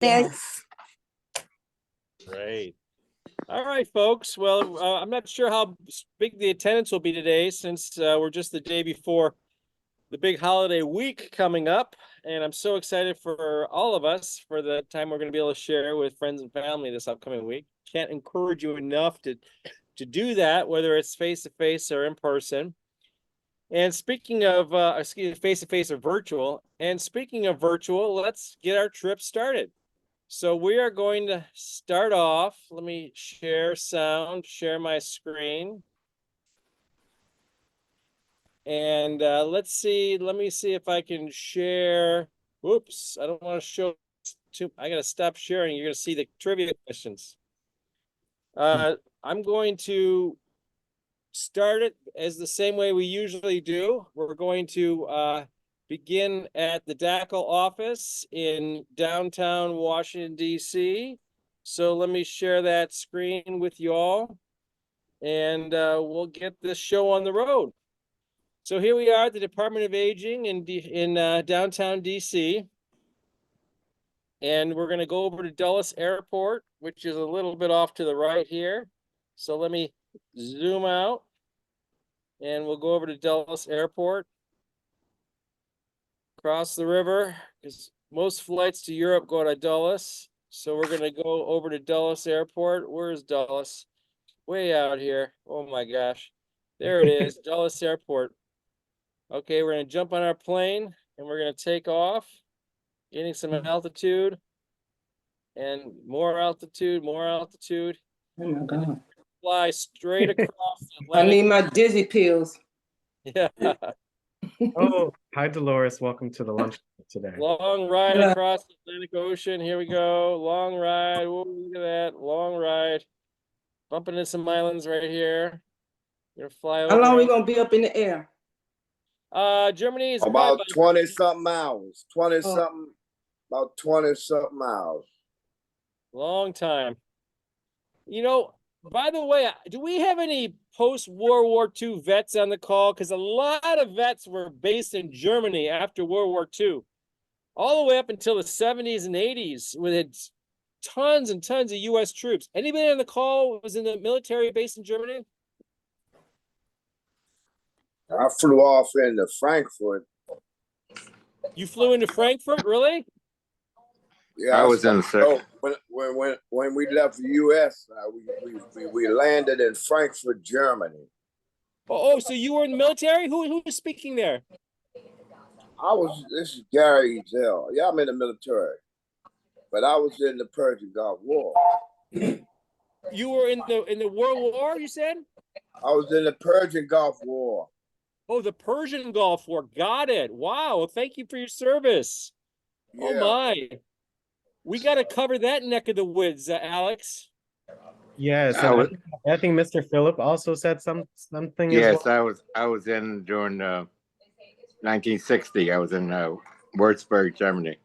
Yes. Great. All right, folks. Well, I'm not sure how big the attendance will be today since we're just the day before the big holiday week coming up. And I'm so excited for all of us for the time we're going to be able to share with friends and family this upcoming week. Can't encourage you enough to do that, whether it's face-to-face or in person. And speaking of, face-to-face or virtual, and speaking of virtual, let's get our trip started. So we are going to start off. Let me share sound, share my screen. And let's see, let me see if I can share. Whoops, I don't want to show too, I gotta stop sharing. You're gonna see the trivia questions. I'm going to start it as the same way we usually do. We're going to begin at the DACL office in downtown Washington, D.C. So let me share that screen with you all, and we'll get this show on the road. So here we are at the Department of Aging in downtown D.C. And we're going to go over to Dulles Airport, which is a little bit off to the right here. So let me zoom out, and we'll go over to Dulles Airport. Cross the river, because most flights to Europe go to Dulles. So we're gonna go over to Dulles Airport. Where's Dulles? Way out here. Oh my gosh. There it is, Dulles Airport. Okay, we're gonna jump on our plane and we're gonna take off, getting some altitude and more altitude, more altitude. Oh my God. Fly straight across the I Atlantic. need my dizzy pills. Yeah. Oh, hi Dolores. Welcome to the lunch today. Long ride across the Atlantic Ocean. Here we go. Long ride. Whoa, look at that. Long ride. Bumping into some islands right here. You're gonna fly over. How long are we gonna be up in the air? Germany is about 20 something hours. 20 something, about 20 something hours. Long time. You know, by the way, do we have any post-World War II vets on the call? Because a lot of vets were based in Germany after World War II, all the way up until the 70s and 80s, with tons and tons of U.S. troops. Anybody on the call was in the military based in Germany? I flew off into Frankfurt. You flew into Frankfurt, really? Yeah, I was in so when we left the U.S., we landed in Frankfurt, Germany. Oh, so you were in the military? Who was speaking there? This is Gary Ezell. Yeah, I'm in the military, but I was in the Persian Gulf War. You were in the World War, you said? I was in the Persian Gulf War. Oh, the Persian Gulf War. Got it. Wow. Well, thank you for your service. Yeah. Oh my. We got to cover that neck of the woods, Alex. Yes, I think Mr. Phillip also said something. Yes, as well. I was in during 1960. I was in Würzburg, Germany.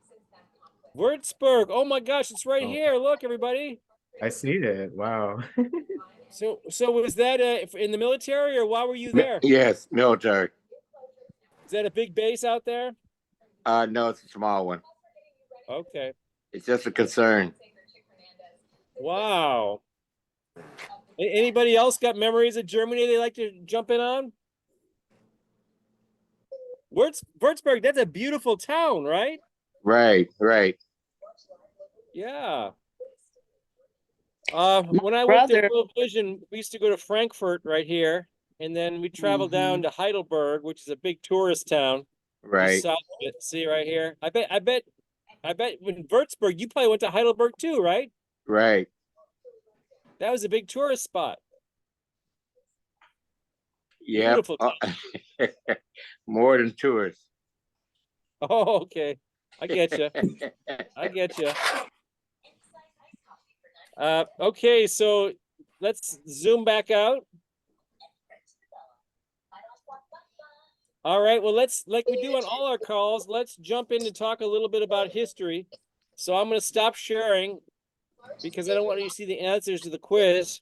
Würzburg. Oh my gosh, it's right here. Look, everybody. I see it. Wow. So was that in the military, or why were you there? Yes, military. Is that a big base out there? No, it's a small one. Okay. It's just a concern. Wow. Anybody else got memories of Germany they like to jump in on? Würzburg, that's a beautiful town, right? Right. Yeah. When I worked at World Vision, we used to go to Frankfurt right here, and then we traveled down to Heidelberg, which is a big tourist town. Right. South of it. See right here. I bet in Würzburg, you probably went to Heidelberg too, right? Right. That was a big tourist spot. Yeah. More than tourists. Oh, okay. I get you. I get you. Okay, so let's zoom back out. All right, well, let's, like we do on all our calls, let's jump in and talk a little bit about history. So I'm going to stop sharing because I don't want you to see the answers to the quiz.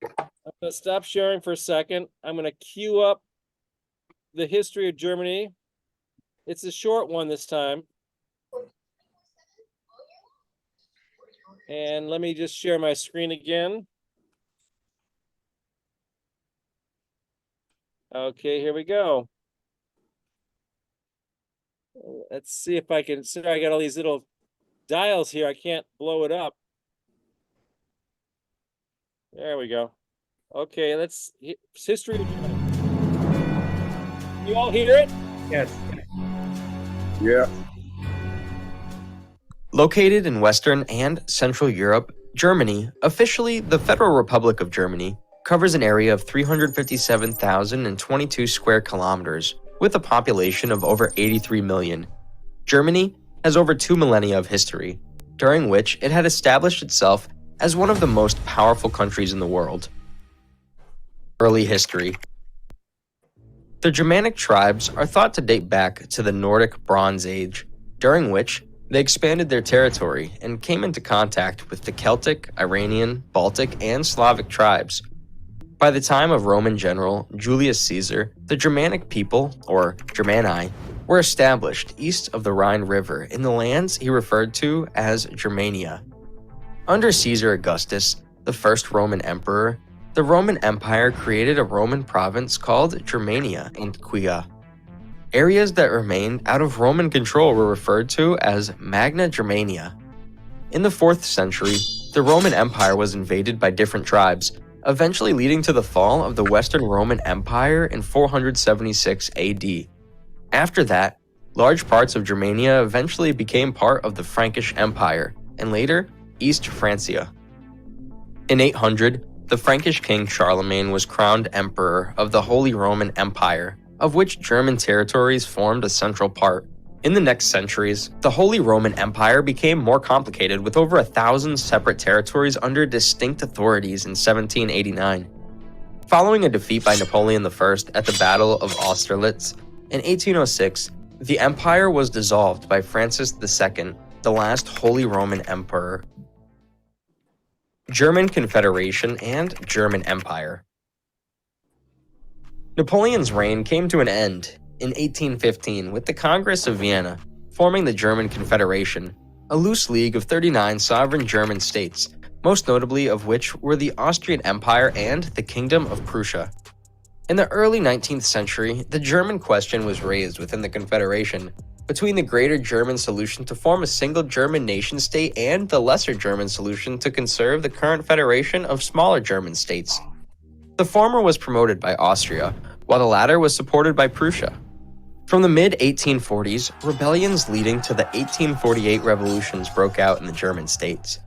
I'm going to stop sharing for a second. I'm going to queue up the history of Germany. It's a short one this time. And let me just share my screen again. Okay, here we go. Let's see if I can, sorry, I got all these little dials here. I can't blow it up. There we go. Okay, it's history. You all hear it? Yes. Yeah. Located in Western and Central Europe, Germany, officially the Federal Republic of Germany, covers an area of 357,022 square kilometers, with a population of over 83 million. Germany has over 2 millennia of history, during which it had established itself as one of the most powerful countries in the world. Early history. The Germanic tribes are thought to date back to the Nordic Bronze Age, during which they expanded their territory and came into contact with the Celtic, Iranian, Baltic, and Slavic tribes. By the time of Roman general Julius Caesar, the Germanic people, or Germani, were established east of the Rhine River in the lands he referred to as Germania. Under Caesar Augustus, the first Roman emperor, the Roman Empire created a Roman province called Germania Antiquia. Areas that remained out of Roman control were referred to as Magna Germania. In the 4th century, the Roman Empire was invaded by different tribes, eventually leading to the fall of the Western Roman Empire in 476 AD. After that, large parts of Germania eventually became part of the Frankish Empire, and later, East Francia. In 800, the Frankish king Charlemagne was crowned emperor of the Holy Roman Empire, of which German territories formed a central part. In the next centuries, the Holy Roman Empire became more complicated with over 1,000 separate territories under distinct authorities in 1789. Following a defeat by Napoleon I at the Battle of Austerlitz in 1806, the empire was dissolved by Francis II, the last Holy Roman Emperor. German Confederation and German Empire. Napoleon's reign came to an end in 1815 with the Congress of Vienna, forming the German Confederation, a loose league of 39 sovereign German states, most notably of which were the Austrian Empire and the Kingdom of Prussia. In the early 19th century, the German question was raised within the Confederation between the Greater German solution to form a single German nation-state and the Lesser German solution to conserve the current federation of smaller German states. The former was promoted by Austria, while the latter was supported by Prussia. From the mid-1840s, rebellions leading to the 1848 revolutions broke out in the German states.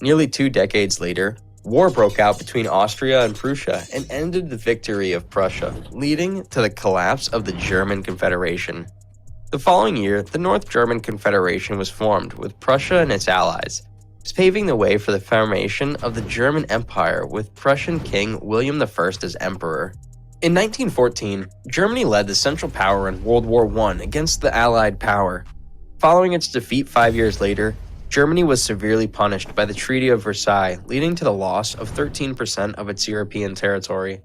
Nearly 2 decades later, war broke out between Austria and Prussia and ended the victory of Prussia, leading to the collapse of the German Confederation. The following year, the North German Confederation was formed with Prussia and its allies, paving the way for the formation of the German Empire with Prussian King William I as emperor. In 1914, Germany led the Central Power in World War I against the Allied power. Following its defeat 5 years later, Germany was severely punished by the Treaty of Versailles, leading to the loss of 13% of its European territory.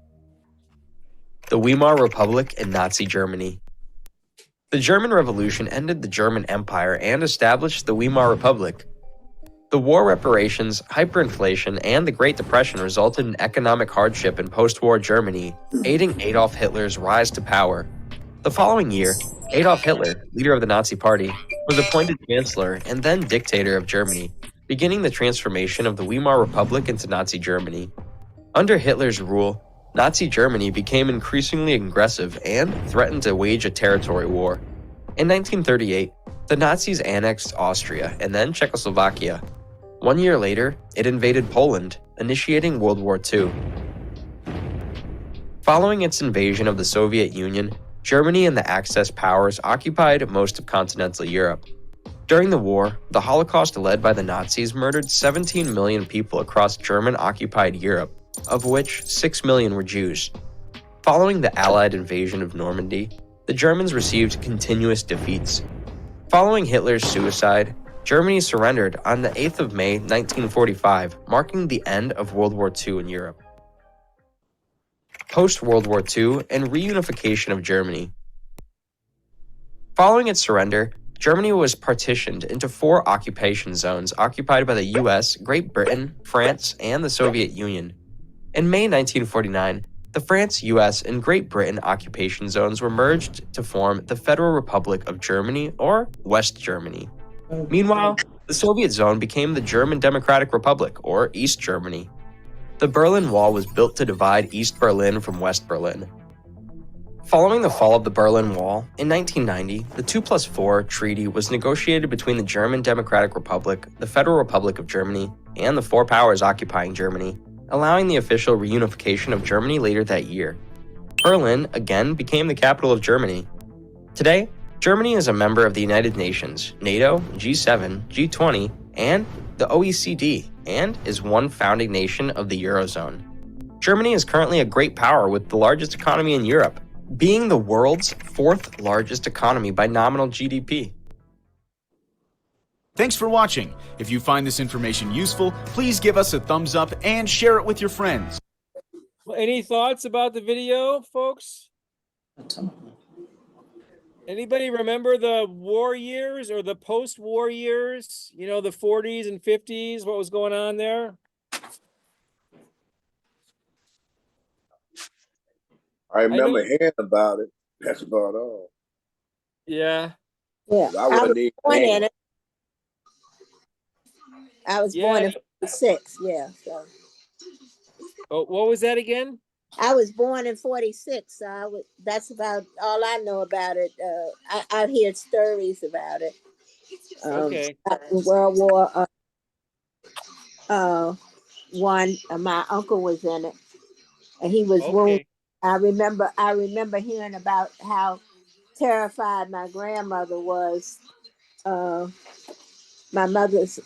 The Weimar Republic and Nazi Germany. The German Revolution ended the German Empire and established the Weimar Republic. The war reparations, hyperinflation, and the Great Depression resulted in economic hardship in post-war Germany, aiding Adolf Hitler's rise to power. The following year, Adolf Hitler, leader of the Nazi Party, was appointed Chancellor and then dictator of Germany, beginning the transformation of the Weimar Republic into Nazi Germany. Under Hitler's rule, Nazi Germany became increasingly aggressive and threatened to wage a territory war. In 1938, the Nazis annexed Austria and then Czechoslovakia. 1 year later, it invaded Poland, initiating World War II. Following its invasion of the Soviet Union, Germany and the Axis powers occupied most of continental Europe. During the war, the Holocaust led by the Nazis murdered 17 million people across German-occupied Europe, of which 6 million were Jews. Following the Allied invasion of Normandy, the Germans received continuous defeats. Following Hitler's suicide, Germany surrendered on the 8th of May 1945, marking the end of World War II in Europe. Post-World War II and reunification of Germany. Following its surrender, Germany was partitioned into 4 occupation zones occupied by the US, Great Britain, France, and the Soviet Union. In May 1949, the France, US, and Great Britain occupation zones were merged to form the Federal Republic of Germany, or West Germany. Meanwhile, the Soviet zone became the German Democratic Republic, or East Germany. The Berlin Wall was built to divide East Berlin from West Berlin. Following the fall of the Berlin Wall, in 1990, the 2+4 treaty was negotiated between the German Democratic Republic, the Federal Republic of Germany, and the 4 powers occupying Germany, allowing the official reunification of Germany later that year. Berlin, again, became the capital of Germany. Today, Germany is a member of the United Nations, NATO, G7, G20, and the OECD, and is one founding nation of the Eurozone. Germany is currently a great power with the largest economy in Europe, being the world's 4th largest economy by nominal GDP. Thanks for watching. If you find this information useful, please give us a thumbs up and share it with your friends. Well, any thoughts about the video, folks? Anybody remember the war years or the post-war years? You know, the 40s and 50s, what was going on there? I remember know- hearing about it. That's about all. Yeah. Yeah, I I was wasn't even born in born. it. I was born in Yeah. 46, yeah. So Oh, what was that again? I was born in 46, so that's about all I know about it. I hear stories about it. Okay. World War One, my uncle was in it, and he was wounded. Okay. I remember hearing about how terrified my grandmother was. My mother's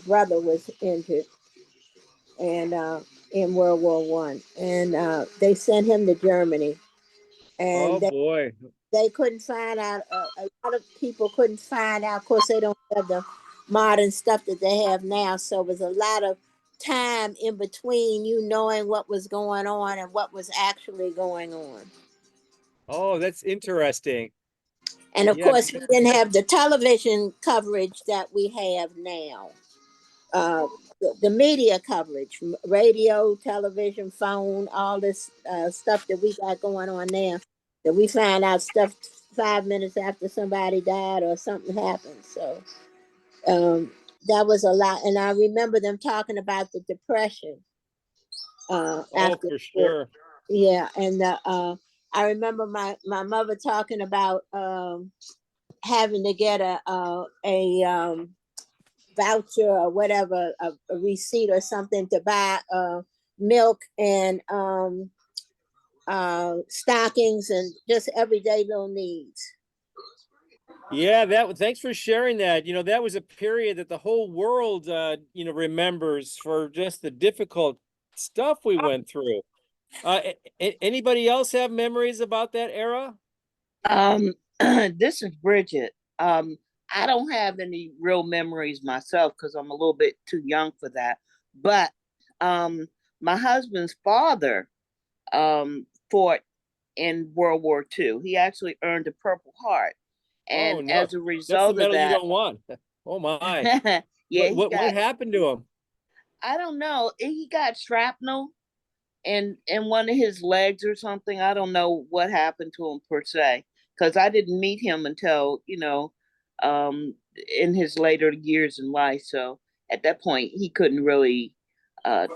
brother was injured, and in World War One, and they sent him to Germany, and Oh boy. they couldn't find out. A lot of people couldn't find out. Of course, they don't have the modern stuff that they have now, so it was a lot of time in between you knowing what was going on and what was actually going on. Oh, that's interesting. And of Yeah, course, we didn't have the television coverage that we have now. The media coverage, radio, television, phone, all this stuff that we got going on now, that we find out stuff 5 minutes after somebody died or something happened. So that was a lot. And I remember them talking about the Depression. Oh, After for sure. Yeah, and I remember my mother talking about having to get a voucher or whatever, a receipt or something to buy milk and stockings and just everyday little needs. Yeah, thanks for sharing that. You know, that was a period that the whole world remembers for just the difficult stuff we went through. Anybody else have memories about that era? This is Bridget. I don't have any real memories myself because I'm a little bit too young for that. But my husband's father fought in World War II. He actually earned a Purple Heart. And Oh, no. as a That's the result of medal you that, don't want. Oh my. yeah, What happened to him? I don't know. He got shrapnel in one of his legs or something. I don't know what happened to him per se, because I didn't meet him until, in his later years in life. So at that point, he couldn't really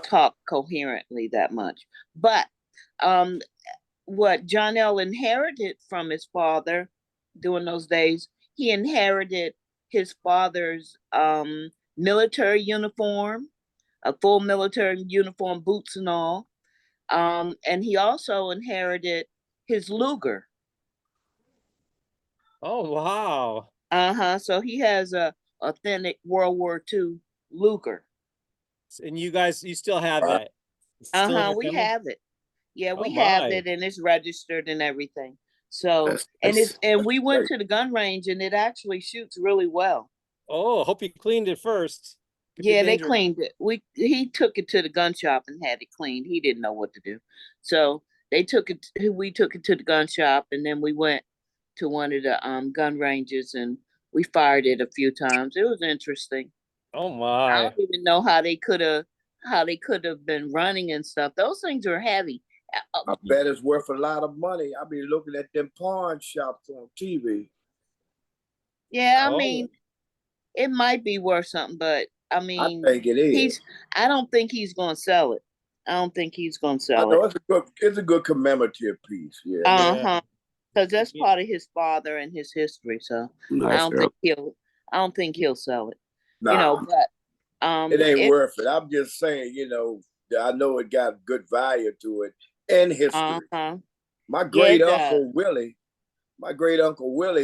talk coherently that much. But what John L. inherited from his father during those days, he inherited his father's military uniform, a full military uniform, boots and all. And he also inherited his Luger. Oh, wow. So he has a authentic World War II Luger. And you still have that? It's still in your We family? have it. Yeah, Oh, we have my. it, and it's registered and everything. So, That's- and we went to the gun range, and it actually shoots really well. Oh, hope you cleaned it first. Could be Yeah, they dangerous. cleaned it. He took it to the gun shop and had it cleaned. He didn't know what to do, so we took it to the gun shop, and then we went to one of the gun ranges, and we fired it a few times. It was interesting. Oh I my. don't even know how they could have been running and stuff. Those things are heavy. I bet it's worth a lot of money. I be looking at them pawn shops on TV. Yeah, I Oh. mean, it might be worth something, but I mean, I think it is. I don't think he's gonna sell it. I don't think he's gonna I sell know it. it's a good commemorative piece. Yeah. Uh-huh. Because that's Yeah. part of his father and his history. So Nice, I don't think he'll sell it. Nah, You know, but it ain't worth it. I'm just saying, I know it got good value to it and history. uh-huh. My it great does. uncle Willie,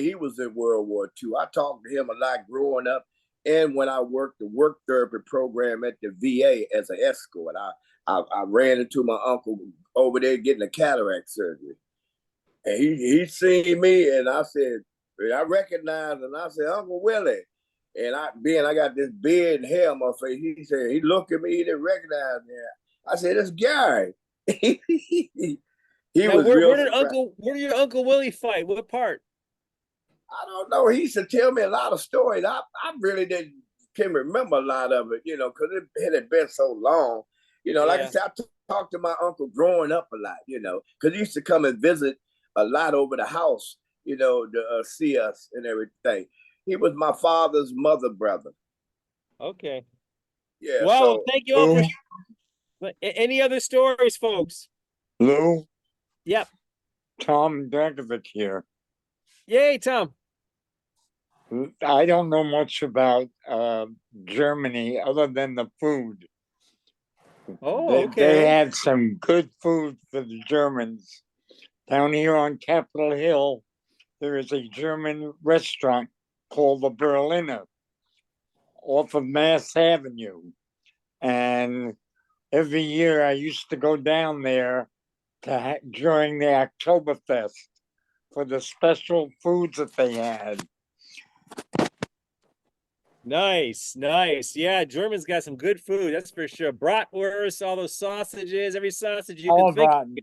he was in World War II. I talked to him a lot growing up, and when I worked the work therapy program at the VA as an escort, I ran into my uncle over there getting a cataract surgery, and he seen me, and I said, I recognized, and I said, Uncle Willie, and I got this beard and hair on my face. He said, he looked at me, he didn't recognize me. I said, it's Gary. He Now, was where real did surprised. where did your Uncle Willie fight? What part? I don't know. He used to tell me a lot of stories. I really can remember a lot of it, because it had been so long. Like I Yeah. said, I talked to my uncle growing up a lot, because he used to come and visit a lot over the house, to see us and everything. He was my father's mother brother. Okay. Yeah. Well, So thank you all for any other stories, folks? Lou, Yep. Tom Dragovich here. Yay, Tom. I don't know much about Germany other than the food. Oh, They okay. had some good food for the Germans. Down here on Capitol Hill, there is a German restaurant called the Berliner off of Mass Avenue. And every year I used to go down there during the Oktoberfest for the special foods that they had. Nice, nice. Yeah, Germans got some good food, that's for sure. Bratwurst, all those sausages, every sausage you All can think. rotten.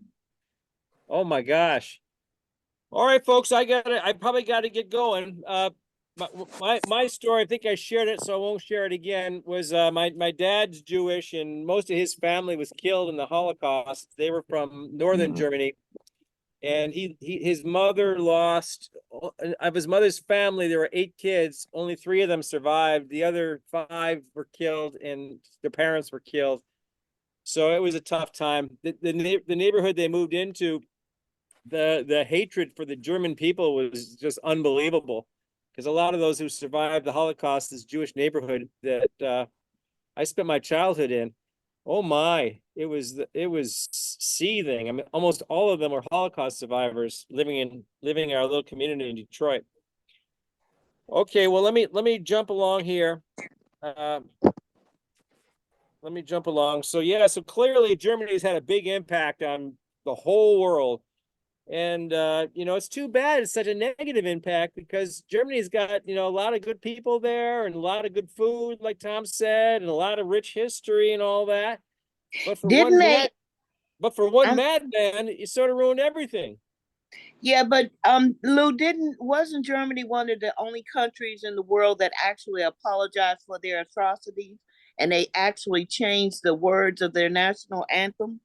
Oh my gosh. All right, folks, I probably gotta get going. My story, I think I shared it, so I won't share it again, was my dad's Jewish and most of his family was killed in the Holocaust. They were from northern Germany. And his mother lost, of his mother's family, there were 8 kids, only 3 of them survived. The other 5 were killed and their parents were killed. So it was a tough time. The neighborhood they moved into, the hatred for the German people was just unbelievable. Because a lot of those who survived the Holocaust, this Jewish neighborhood that I spent my childhood in, oh my, it was seething. I mean, almost all of them were Holocaust survivors living in our little community in Detroit. Okay, well, let me jump along here. Let me jump along. So yeah, so clearly Germany's had a big impact on the whole world. And it's too bad it's such a negative impact because Germany's got, a lot of good people there and a lot of good food, like Tom said, and a lot of rich history and all that. But for one madman, you sort of ruined everything. Yeah, but Lou, wasn't Germany one of the only countries in the world that actually apologized for their atrocities and they actually changed the words of their national anthem?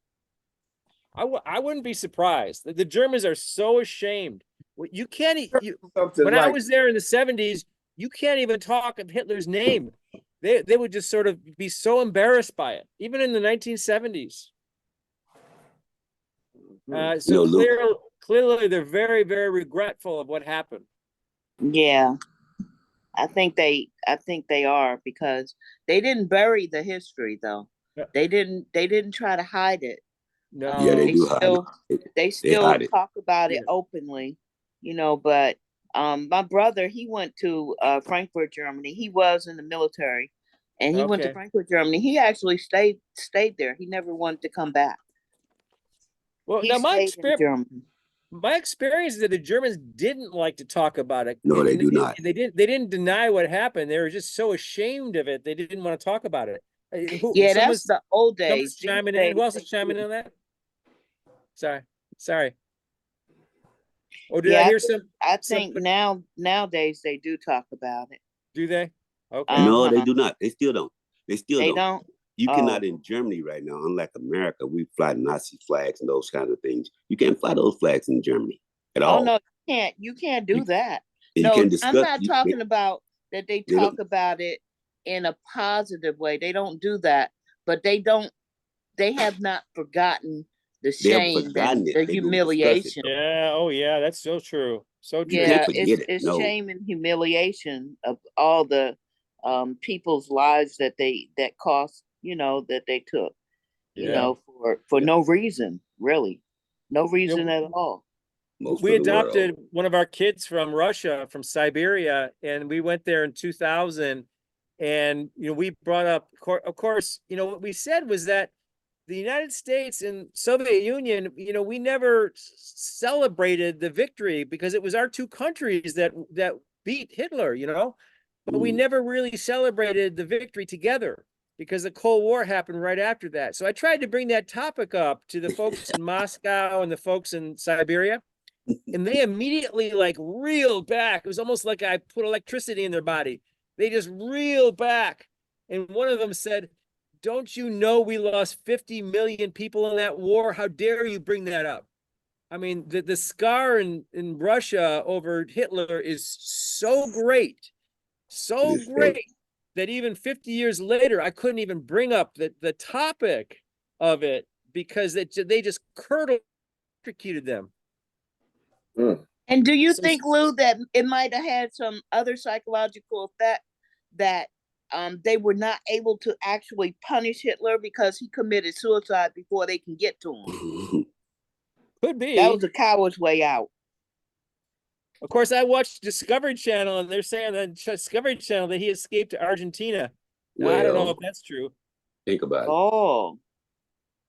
I wouldn't be surprised. The Germans are so ashamed. You can't. When I was there in the 70s, you can't even talk of Hitler's name. They would just sort of be so embarrassed by it, even in the 1970s. So clearly, they're very, very regretful of what happened. Yeah, I think they are, because they didn't bury the history though. Yeah. They didn't try to hide it. No, Yeah, they do They still hide it. talk about it openly, but my brother, he went to Frankfurt, Germany. He was in the military and he went to Okay. Frankfurt, Germany. He actually stayed there. He never wanted to come back. Well, He now stayed in Germany. my experience is that the Germans didn't like to talk about it. No, they do not. They didn't deny what happened. They were just so ashamed of it. They didn't want to talk about it. Yeah, that's the old days. Someone's chiming in. Who else is chiming in on that? Sorry. Or did Yeah, I hear some? I think nowadays they do talk about it. Do they? Okay. No, they Uh-huh. do not. They still don't. They still They don't. don't. You Oh. cannot in Germany right now, unlike America, we fly Nazi flags and those kinds of things. You can't fly those flags in Germany at all. Oh no, you can't do that. And No, you can't discuss. I'm not talking about that they they talk don't- about it in a positive way. They don't do that, but they have not forgotten the They haven't shame forgotten and it. the They don't discuss it. humiliation. Yeah. Oh, yeah. That's so true. So true. You Yeah, can't forget it. it's No. shame and humiliation of all the people's lives that cost, that they took, Yeah. for no reason, really. No reason at all. Most We of the world. adopted one of our kids from Russia, from Siberia, and we went there in 2000. And, we brought up, of course, what we said was that the United States and Soviet Union, we never celebrated the victory because it was our two countries that beat Hitler, but we never really celebrated the victory together because the Cold War happened right after that. So I tried to bring that topic up to the folks in Moscow and the folks in Siberia, and they immediately reeled back. It was almost like I put electricity in their body. They just reeled back. And one of them said, "Don't you know we lost 50 million people in that war? How dare you bring that up?" I mean, the scar in Russia over Hitler is so great that even 50 years later, I couldn't even bring up the topic of it because they just electrocuted them. And do you So- think, Lou, that it might have had some other psychological effect that they were not able to actually punish Hitler because he committed suicide before they can get to him? Could be. That was a coward's way out. Of course, I watched Discovery Channel, and they're saying on Discovery Channel that he escaped to Argentina. Now, I don't know Well, if that's true. think about it. Oh,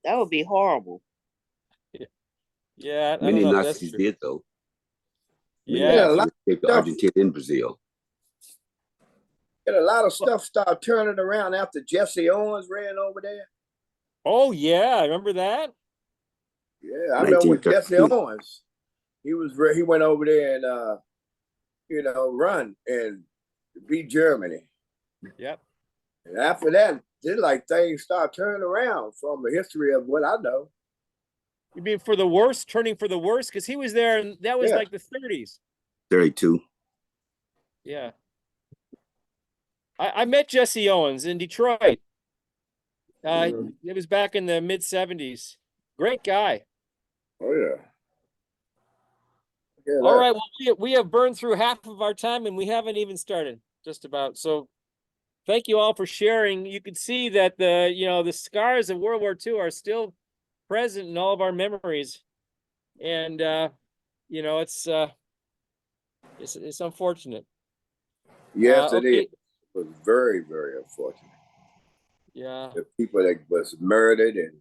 that would be horrible. Yeah, I Many don't know if that's Nazis true. did though. Many Yeah. Yeah, a Nazis lot escaped to stuff. Argentina and Brazil. And a lot of stuff started turning around after Jesse Owens ran over there. Oh, yeah, remember that? Yeah, I remember when Jesse 1932. Owens, he went over there and run and beat Germany. Yep. And after that, things start turning around from the history of what I know. You mean for the worst, turning for the worst? Because he was there, and that was Yeah. like the 30s. 32. Yeah. I met Jesse Owens in Detroit. It was back in the mid 70s. Great guy. Oh yeah. Yeah, All right. Well, we have burned through half of our time, and we haven't even started. Just about. So, thank you all for sharing. You can see that the scars of World War II are still present in all of our memories, and it's unfortunate. Yes, it okay. is. It was very, very unfortunate. Yeah. The people that was murdered and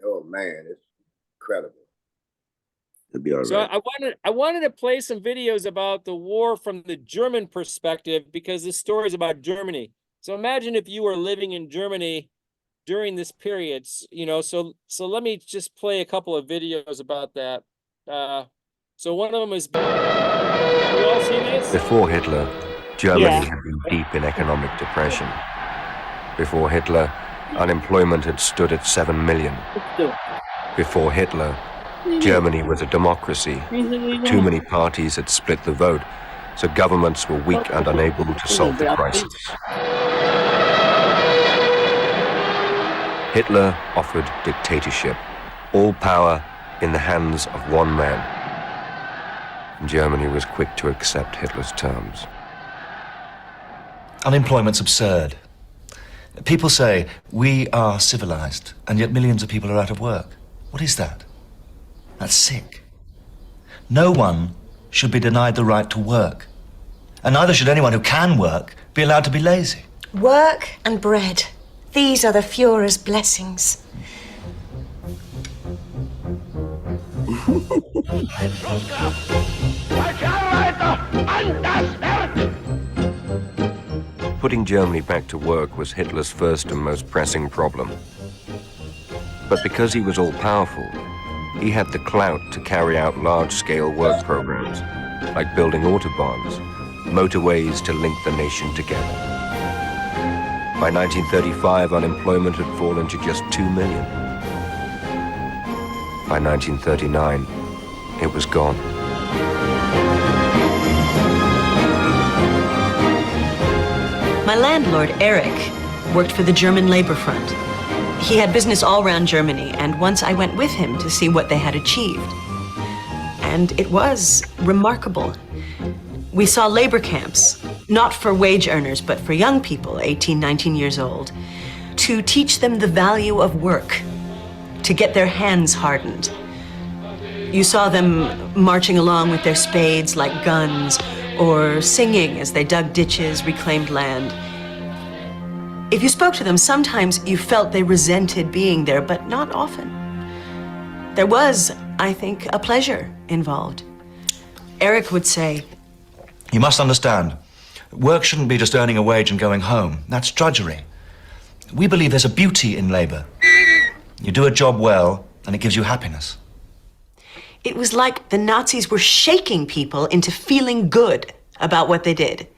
oh man, it's incredible. It'll be all So right. I wanted to play some videos about the war from the German perspective because this story is about Germany. So imagine if you were living in Germany during this period, so let me just play a couple of videos about that. So one of them is, you all see this? Before Hitler, Germany Yeah. had been deep in economic depression. Before Hitler, unemployment had stood at 7 million. Before Hitler, Germany was a democracy. Too many parties had split the vote, so governments were weak and unable to solve the crisis. Hitler offered dictatorship, all power in the hands of one man. Germany was quick to accept Hitler's terms. Unemployment's absurd. People say we are civilized, and yet millions of people are out of work. What is that? That's sick. No one should be denied the right to work, and neither should anyone who can work be allowed to be lazy. Work and bread. These are the Führer's blessings. Putting Germany back to work was Hitler's first and most pressing problem. But because he was all-powerful, He had the clout to carry out large-scale work programs, like building autobahns, motorways to link the nation together. By 1935, unemployment had fallen to just 2 million. By 1939, it was gone. My landlord, Eric, worked for the German Labor Front. He had business all around Germany, and once I went with him to see what they had achieved. And it was remarkable. We saw labor camps, not for wage earners, but for young people, 18, 19 years old, to teach them the value of work, to get their hands hardened. You saw them marching along with their spades like guns, or singing as they dug ditches, reclaimed land. If you spoke to them, sometimes you felt they resented being there, but not often. There was, I think, a pleasure involved. Eric would say, You must understand, work shouldn't be just earning a wage and going home. That's drudgery. We believe there's a beauty in labor. You do a job well, and it gives you happiness. it was like the Nazis were shaking people into feeling good about what they did.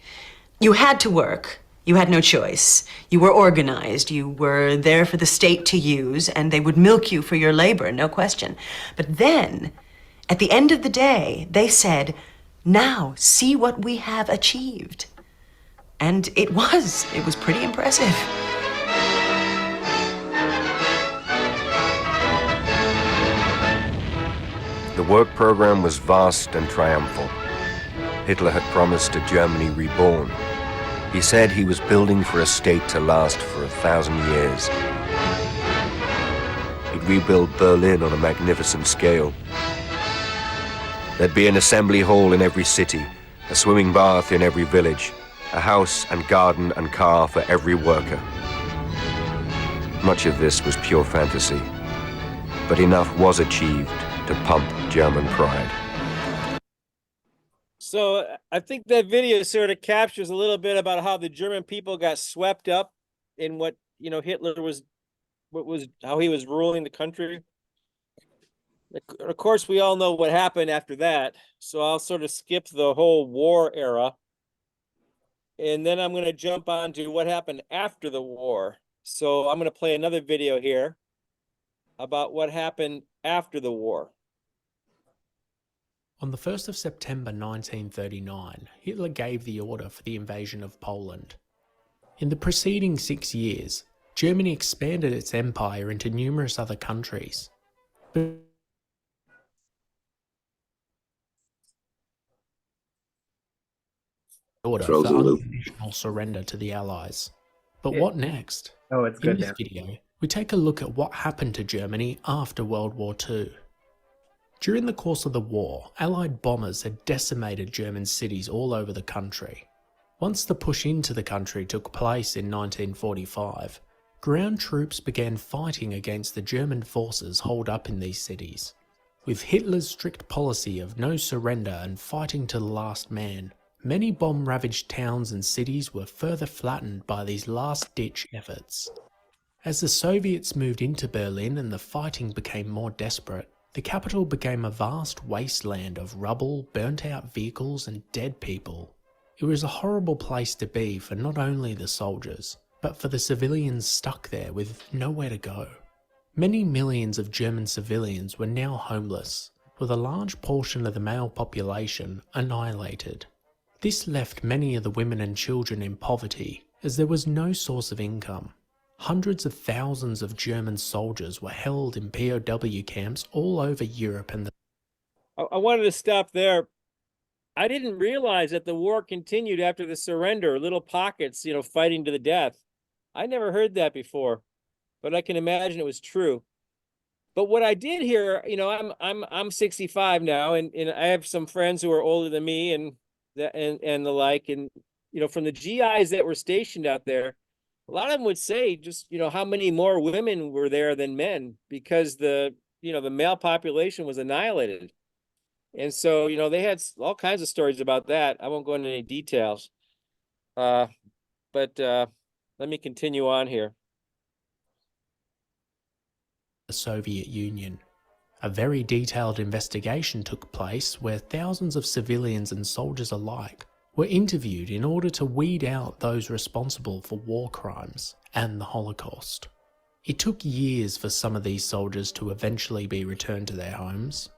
You had to work. You had no choice. You were organized. You were there for the state to use, and they would milk you for your labor, no question. But then, at the end of the day, they said, now see what we have achieved. And it was pretty impressive. The work program was vast and triumphal. Hitler had promised a Germany reborn. He said he was building for a state to last for 1,000 years. He'd rebuild Berlin on a magnificent scale. There'd be an assembly hall in every city, a swimming bath in every village, a house and garden and car for every worker. Much of this was pure fantasy, but enough was achieved to pump German pride. So I think that video sort of captures a little bit about how the German people got swept up in what, Hitler was, how he was ruling the country. Of course, we all know what happened after that. So I'll sort of skip the whole war era. And then I'm going to jump on to what happened after the war. So I'm going to play another video here about what happened after the war. On the 1st of September 1939, Hitler gave the order for the invasion of Poland. In the preceding 6 years, Germany expanded its empire into numerous other countries. Order for unconditional surrender to the Allies. But what next? Oh, it's good In this now. video, we take a look at what happened to Germany after World War II. During the course of the war, Allied bombers had decimated German cities all over the country. Once the push into the country took place in 1945, ground troops began fighting against the German forces holed up in these cities. With Hitler's strict policy of no surrender and fighting to the last man, many bomb-ravaged towns and cities were further flattened by these last-ditch efforts. As the Soviets moved into Berlin and the fighting became more desperate, the capital became a vast wasteland of rubble, burnt-out vehicles and dead people. It was a horrible place to be for not only the soldiers, but for the civilians stuck there with nowhere to go. Many millions of German civilians were now homeless, with a large portion of the male population annihilated. This left many of the women and children in poverty, as there was no source of income. Hundreds of thousands of German soldiers were held in POW camps all over Europe and I wanted to stop there. I didn't realize that the war continued after the surrender, little pockets, fighting to the death. I never heard that before, but I can imagine it was true. But what I did hear, I'm 65 now, and I have some friends who are older than me and the like, and from the GIs that were stationed out there, a lot of them would say just, how many more women were there than men, because the male population was annihilated. And so, they had all kinds of stories about that. I won't go into any details. But let me continue on here. the Soviet Union. A very detailed investigation took place where thousands of civilians and soldiers alike were interviewed in order to weed out those responsible for war crimes and the Holocaust. It took years for some of these soldiers to eventually be returned to their homes.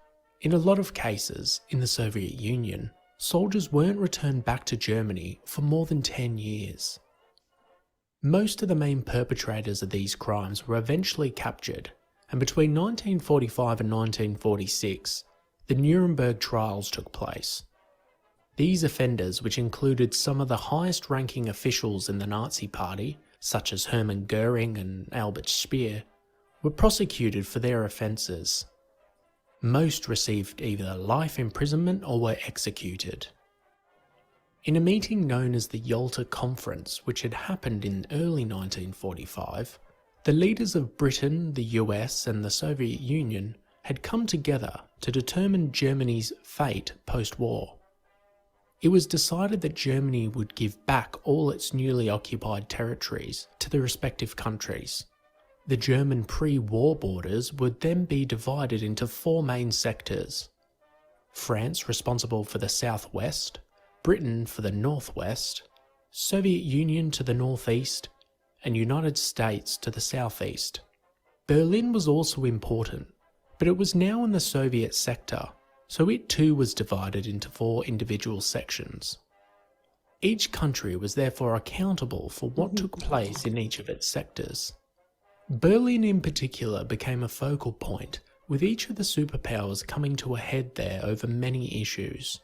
In a lot of cases, in the Soviet Union, soldiers weren't returned back to Germany for more than 10 years. Most of the main perpetrators of these crimes were eventually captured, and between 1945 and 1946, the Nuremberg trials took place. These offenders, which included some of the highest-ranking officials in the Nazi Party, such as Hermann Goering and Albert Speer, were prosecuted for their offences. Most received either life imprisonment or were executed. In a meeting known as the Yalta Conference, which had happened in early 1945, the leaders of Britain, the US and the Soviet Union had come together to determine Germany's fate post-war. It was decided that Germany would give back all its newly occupied territories to the respective countries. The German pre-war borders would then be divided into 4 main sectors: France responsible for the southwest, Britain for the northwest, Soviet Union to the northeast, and United States to the southeast. Berlin was also important, but it was now in the Soviet sector, so it too was divided into 4 individual sections. Each country was therefore accountable for what took place in each of its sectors. Berlin in particular became a focal point, with each of the superpowers coming to a head there over many issues.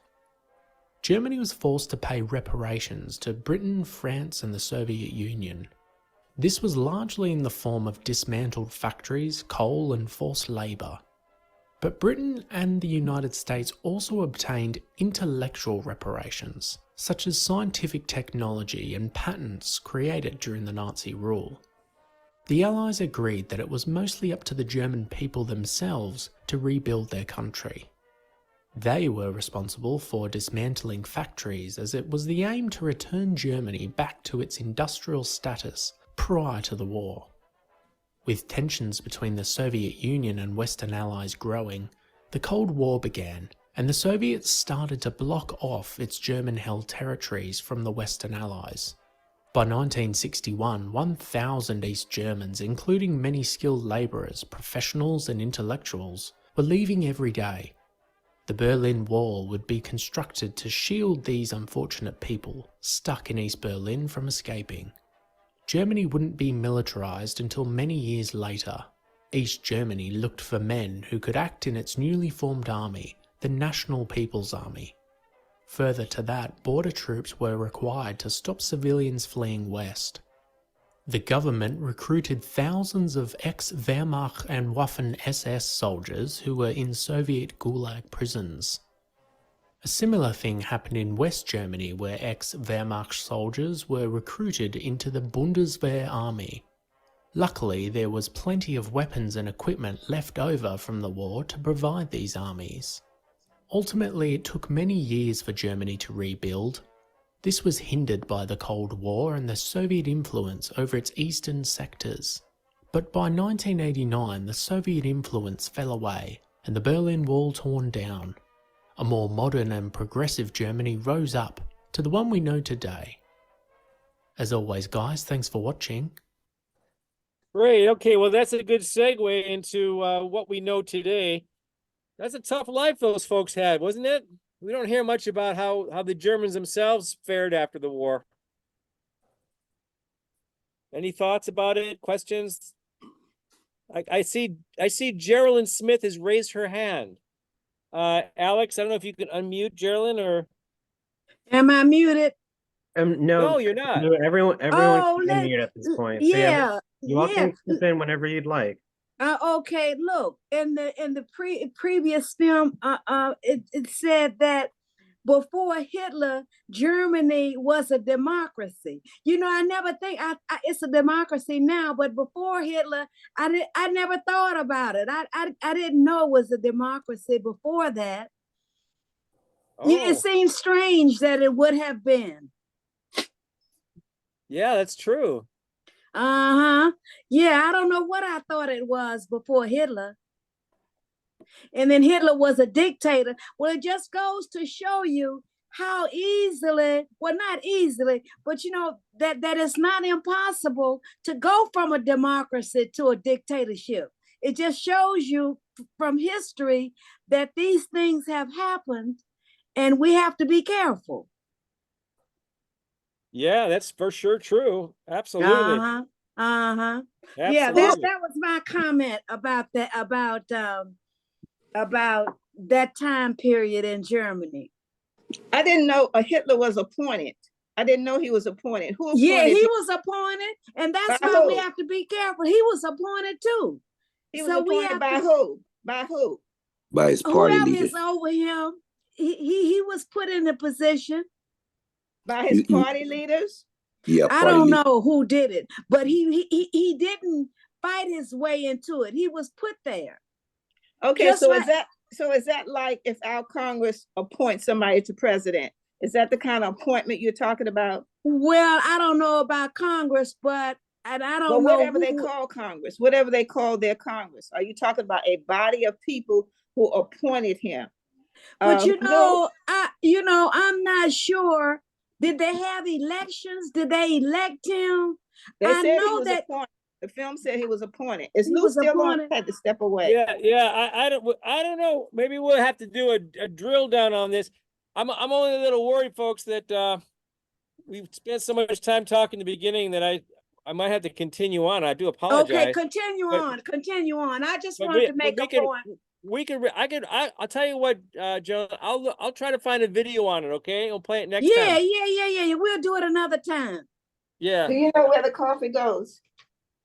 Germany was forced to pay reparations to Britain, France and the Soviet Union. This was largely in the form of dismantled factories, coal and forced labour. But Britain and the United States also obtained intellectual reparations, such as scientific technology and patents created during the Nazi rule. The Allies agreed that it was mostly up to the German people themselves to rebuild their country. They were responsible for dismantling factories, as it was the aim to return Germany back to its industrial status prior to the war. With tensions between the Soviet Union and Western Allies growing, the Cold War began, and the Soviets started to block off its German-held territories from the Western Allies. By 1961, 1,000 East Germans, including many skilled labourers, professionals and intellectuals, were leaving every day. The Berlin Wall would be constructed to shield these unfortunate people stuck in East Berlin from escaping. Germany wouldn't be militarised until many years later. East Germany looked for men who could act in its newly formed army, the National People's Army. Further to that, border troops were required to stop civilians fleeing west. The government recruited thousands of ex-Wehrmacht and Waffen-SS soldiers who were in Soviet Gulag prisons. A similar thing happened in West Germany, where ex-Wehrmacht soldiers were recruited into the Bundeswehr army. Luckily, there was plenty of weapons and equipment left over from the war to provide these armies. Ultimately, it took many years for Germany to rebuild. This was hindered by the Cold War and the Soviet influence over its eastern sectors. But by 1989, the Soviet influence fell away and the Berlin Wall torn down. A more modern and progressive Germany rose up to the one we know today. As always, guys, thanks for watching. Great. Okay, well, that's a good segue into what we know today. That's a tough life those folks had, wasn't it? We don't hear much about how the Germans themselves fared after the war. Any thoughts about it? Questions? I see Geraldine Smith has raised her hand. Alex, I don't know if you can unmute Geraldine or. Am I muted? No, you're not. No, everyone can mute at this point. Yeah, you all can step in whenever you'd like. Okay, look, in the previous film, it said that before Hitler, Germany was a democracy. You know, I never think it's a democracy now, but before Hitler, I never thought about it. I didn't know it was a democracy before that. Oh. It seems strange that it would have been. Yeah, that's true. Yeah, I don't know what I thought it was before Hitler. And then Hitler was a dictator. Well, it just goes to show you how easily, well, not easily, but you know, that it's not impossible to go from a democracy to a dictatorship. It just shows you from history that these things have happened and we have to be careful. Yeah, that's for sure true. Absolutely. Uh-huh. Uh-huh. Yeah, Absolutely. that was my comment about that, about that time period in Germany. I didn't know Hitler was appointed. I didn't know he was appointed. Who appointed Yeah, he him? was appointed, and that's By why we who? have to be careful. He was appointed too. He was appointed by who? By who? By his party Whoever leader. is over him, he was put in a position. By his party leaders? Yeah, I don't know who did it, but he didn't fight his way into it. He was put there. Okay, Just so like- is that like if our Congress appoints somebody to president? Is that the kind of appointment you're talking about? Well, I don't know about Congress, but and I Well, don't know whatever they who- call Congress, whatever they call their Congress. Are you talking about a body of people who appointed him? But you no. know, I'm not sure. Did they have elections? Did they elect him? They I said he know was that appointed. The film said he was appointed. Is He Lou was still on? appointed. Had to step away. Yeah. I don't know. Maybe we'll have to do a drill down on this. I'm only a little worried, folks, that we've spent so much time talking in the beginning that I might have to continue on. I do apologize. Okay, continue But- on. Continue on. I just but wanted we- to make but a we can- point. I'll tell you what, Joan, I'll try to find a video on it. Okay, we'll play it next Yeah, time. yeah. We'll do it another time. Yeah. Do you know where the coffee goes?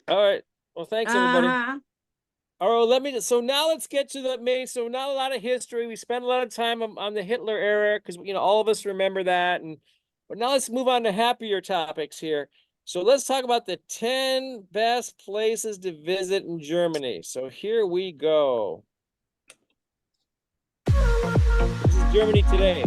All right. Well, thanks everybody. Uh-huh. All right, so now let's get to the main. So now a lot of history. We spent a lot of time on the Hitler era because all of us remember that. But now let's move on to happier topics here. So let's talk about the 10 best places to visit in Germany. So here we go. This is Germany today.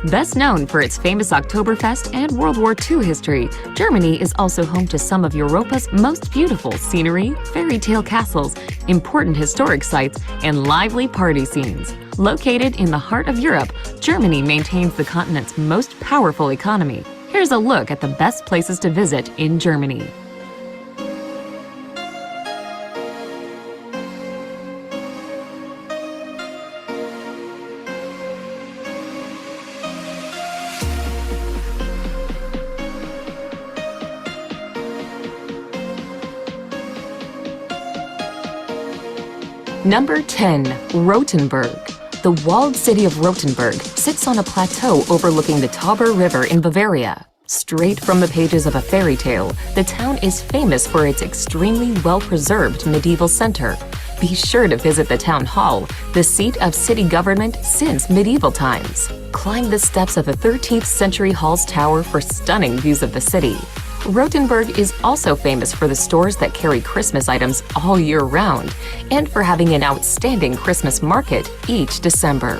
Best known for its famous Oktoberfest and World War II history, Germany is also home to some of Europa's most beautiful scenery, fairy tale castles, important historic sites, and lively party scenes. Located in the heart of Europe, Germany maintains the continent's most powerful economy. Here's a look at the best places to visit in Germany. Number 10. Rothenburg. The walled city of Rothenburg sits on a plateau overlooking the Tauber River in Bavaria. Straight from the pages of a fairy tale, the town is famous for its extremely well-preserved medieval center. Be sure to visit the town hall, the seat of city government since medieval times. Climb the steps of the 13th century hall's tower for stunning views of the city. Rothenburg is also famous for the stores that carry Christmas items all year round and for having an outstanding Christmas market each December.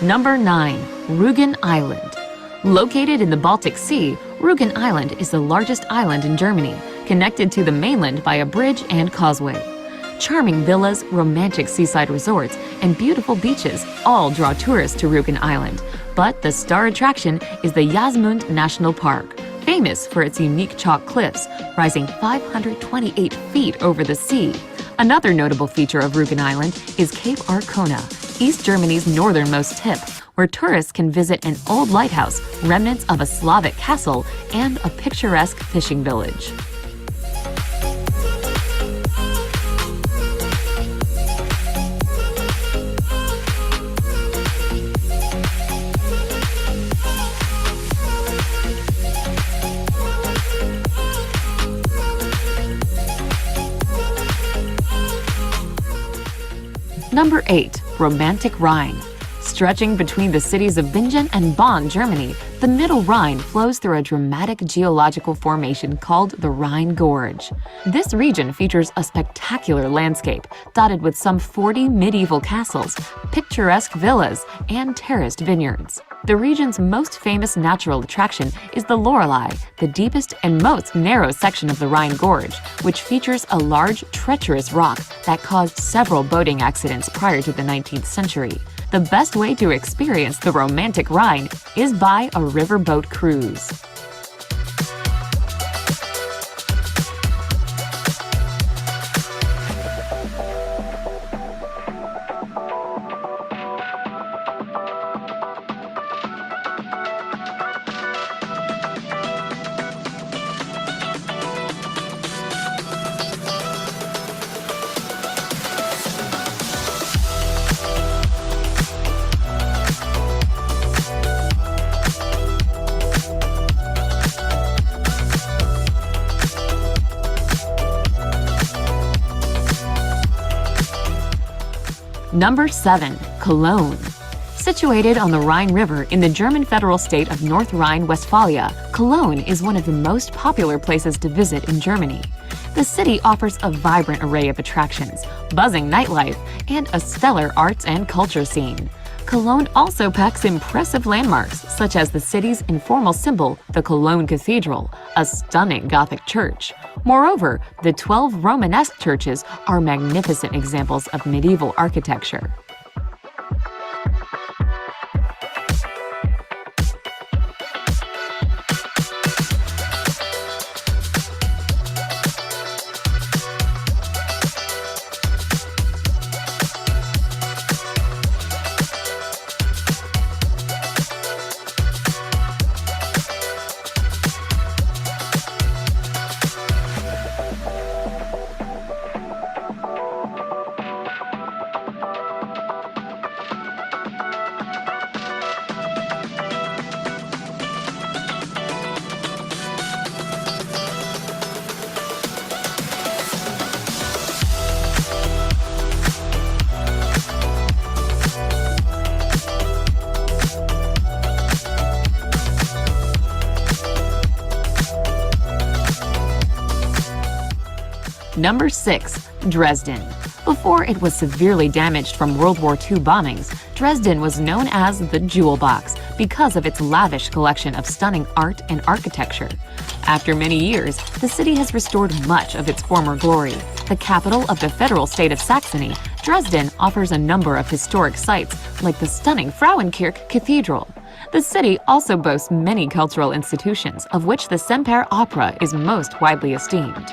Number 9. Rügen Island. Located in the Baltic Sea, Rügen Island is the largest island in Germany, connected to the mainland by a bridge and causeway. Charming villas, romantic seaside resorts, and beautiful beaches all draw tourists to Rügen Island, but the star attraction is the Jasmund National Park, famous for its unique chalk cliffs, rising 528 feet over the sea. Another notable feature of Rügen Island is Cape Arcona, East Germany's northernmost tip, where tourists can visit an old lighthouse, remnants of a Slavic castle, and a picturesque fishing village. Number 8. Romantic Rhine. Stretching between the cities of Bingen and Bonn, Germany, the Middle Rhine flows through a dramatic geological formation called the Rhine Gorge. This region features a spectacular landscape, dotted with some 40 medieval castles, picturesque villas, and terraced vineyards. The region's most famous natural attraction is the Lorelei, the deepest and most narrow section of the Rhine Gorge, which features a large, treacherous rock that caused several boating accidents prior to the 19th century. The best way to experience the romantic Rhine is by a riverboat cruise. Number 7. Cologne. Situated on the Rhine River in the German federal state of North Rhine-Westphalia, Cologne is one of the most popular places to visit in Germany. The city offers a vibrant array of attractions, buzzing nightlife, and a stellar arts and culture scene. Cologne also packs impressive landmarks, such as the city's informal symbol, the Cologne Cathedral, a stunning Gothic church. Moreover, the 12 Romanesque churches are magnificent examples of medieval architecture. Number 6. Dresden. Before it was severely damaged from World War II bombings, Dresden was known as the Jewel Box because of its lavish collection of stunning art and architecture. After many years, the city has restored much of its former glory. The capital of the federal state of Saxony, Dresden offers a number of historic sites, like the stunning Frauenkirche Cathedral. The city also boasts many cultural institutions, of which the Semper Opera is most widely esteemed.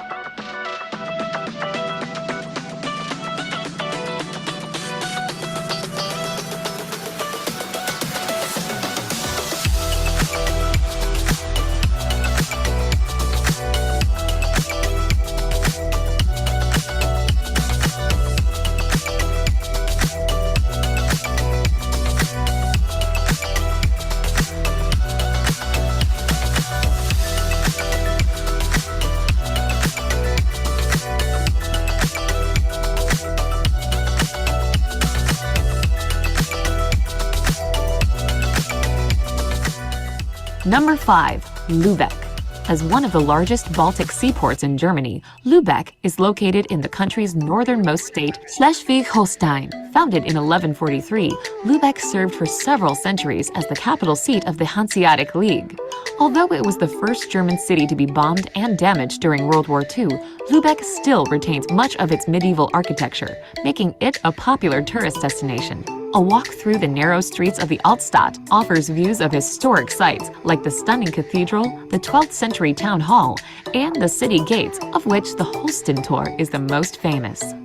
Number 5. Lübeck. As one of the largest Baltic seaports in Germany, Lübeck is located in the country's northernmost state, Schleswig-Holstein. Founded in 1143, Lübeck served for several centuries as the capital seat of the Hanseatic League. Although it was the first German city to be bombed and damaged during World War II, Lübeck still retains much of its medieval architecture, making it a popular tourist destination. A walk through the narrow streets of the Altstadt offers views of historic sites like the stunning cathedral, the 12th century town hall, and the city gates, of which the Holstentor is the most famous.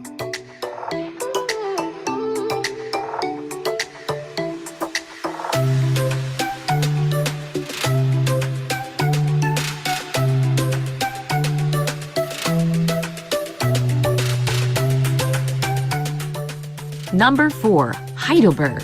Number 4. Heidelberg.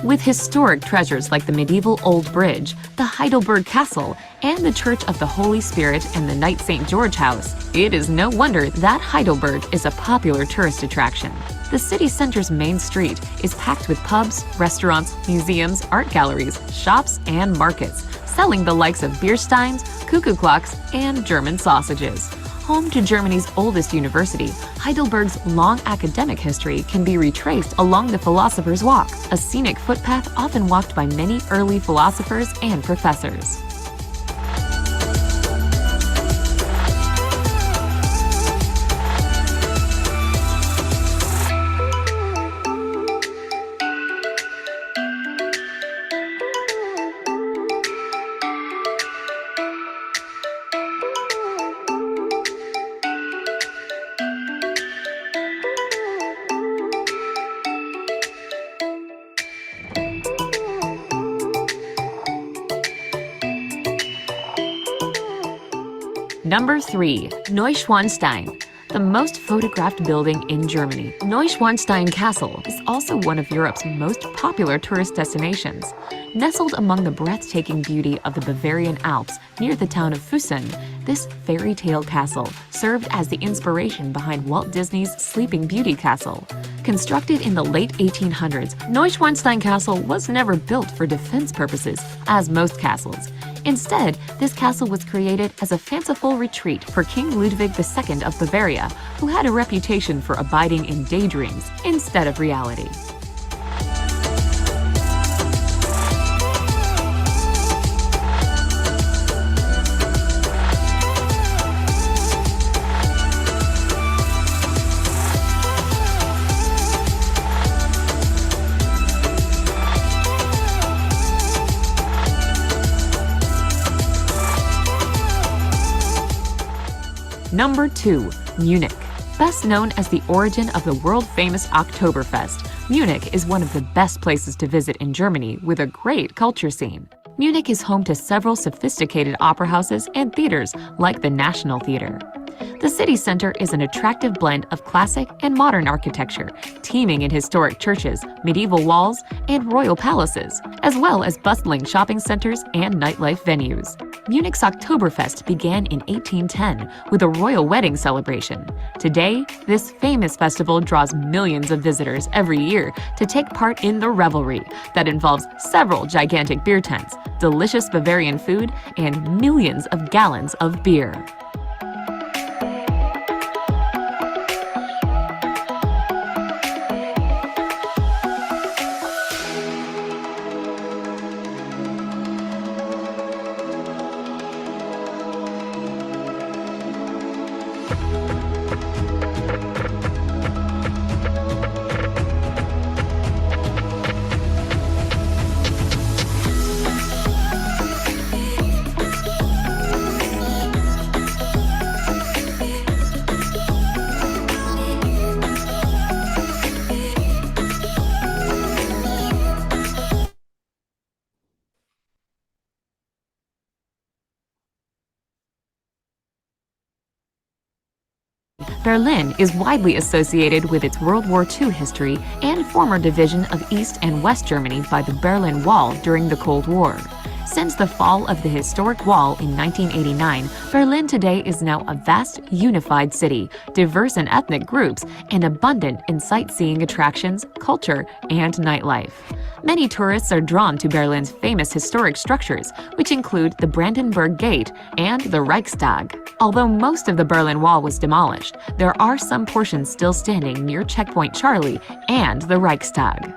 With historic treasures like the medieval Old Bridge, the Heidelberg Castle, and the Church of the Holy Spirit and the Knight St. George House, it is no wonder that Heidelberg is a popular tourist attraction. The city center's main street is packed with pubs, restaurants, museums, art galleries, shops, and markets, selling the likes of beer steins, cuckoo clocks, and German sausages. Home to Germany's oldest university, Heidelberg's long academic history can be retraced along the Philosopher's Walk, a scenic footpath often walked by many early philosophers and professors. Number 3. Neuschwanstein, the most photographed building in Germany. Neuschwanstein Castle is also one of Europe's most popular tourist destinations. Nestled among the breathtaking beauty of the Bavarian Alps near the town of Füssen, this fairy tale castle served as the inspiration behind Walt Disney's Sleeping Beauty Castle. Constructed in the late 1800s, Neuschwanstein Castle was never built for defense purposes, as most castles. Instead, this castle was created as a fanciful retreat for King Ludwig II of Bavaria, who had a reputation for abiding in daydreams instead of reality. Number 2. Munich. Best known as the origin of the world-famous Oktoberfest, Munich is one of the best places to visit in Germany with a great culture scene. Munich is home to several sophisticated opera houses and theaters like the National Theater. The city center is an attractive blend of classic and modern architecture, teeming in historic churches, medieval walls, and royal palaces, as well as bustling shopping centers and nightlife venues. Munich's Oktoberfest began in 1810 with a royal wedding celebration. Today, this famous festival draws millions of visitors every year to take part in the revelry that involves several gigantic beer tents, delicious Bavarian food, and millions of gallons of beer. Berlin is widely associated with its World War II history and former division of East and West Germany by the Berlin Wall during the Cold War. Since the fall of the historic wall in 1989, Berlin today is now a vast, unified city, diverse in ethnic groups, and abundant in sightseeing attractions, culture, and nightlife. Many tourists are drawn to Berlin's famous historic structures, which include the Brandenburg Gate and the Reichstag. Although most of the Berlin Wall was demolished, there are some portions still standing near Checkpoint Charlie and the Reichstag.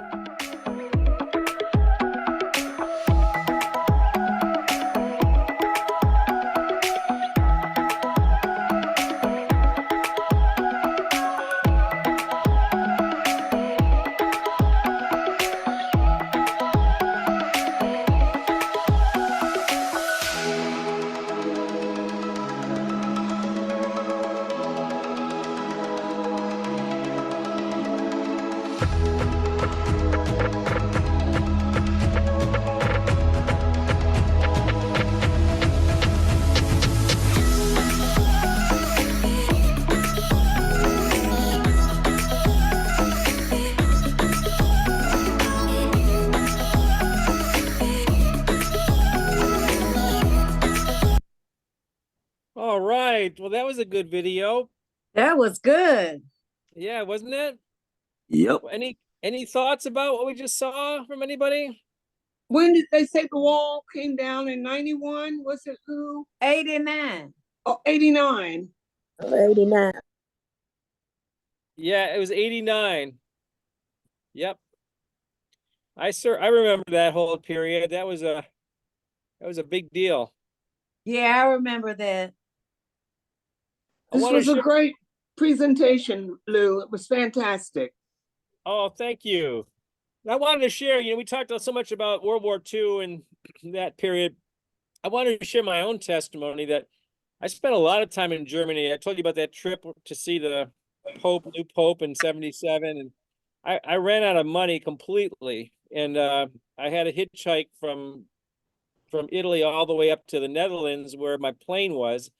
All right. Well, that was a good video. That was good. Yeah, wasn't it? Yep. Any thoughts about what we just saw from anybody? When did they say the wall came down in 91? Was it who? 89. Oh, 89. 89. Yeah, it was 89. Yep. I remember that whole period. That was a big deal. Yeah, I remember that. This was a great presentation, Lou. It was fantastic. Oh, thank you. I wanted to share, we talked so much about World War II and that period. I wanted to share my own testimony that I spent a lot of time in Germany. I told you about that trip to see the new Pope in 77. And I ran out of money completely. And I had a hitchhike from Italy all the way up to the Netherlands where my plane was.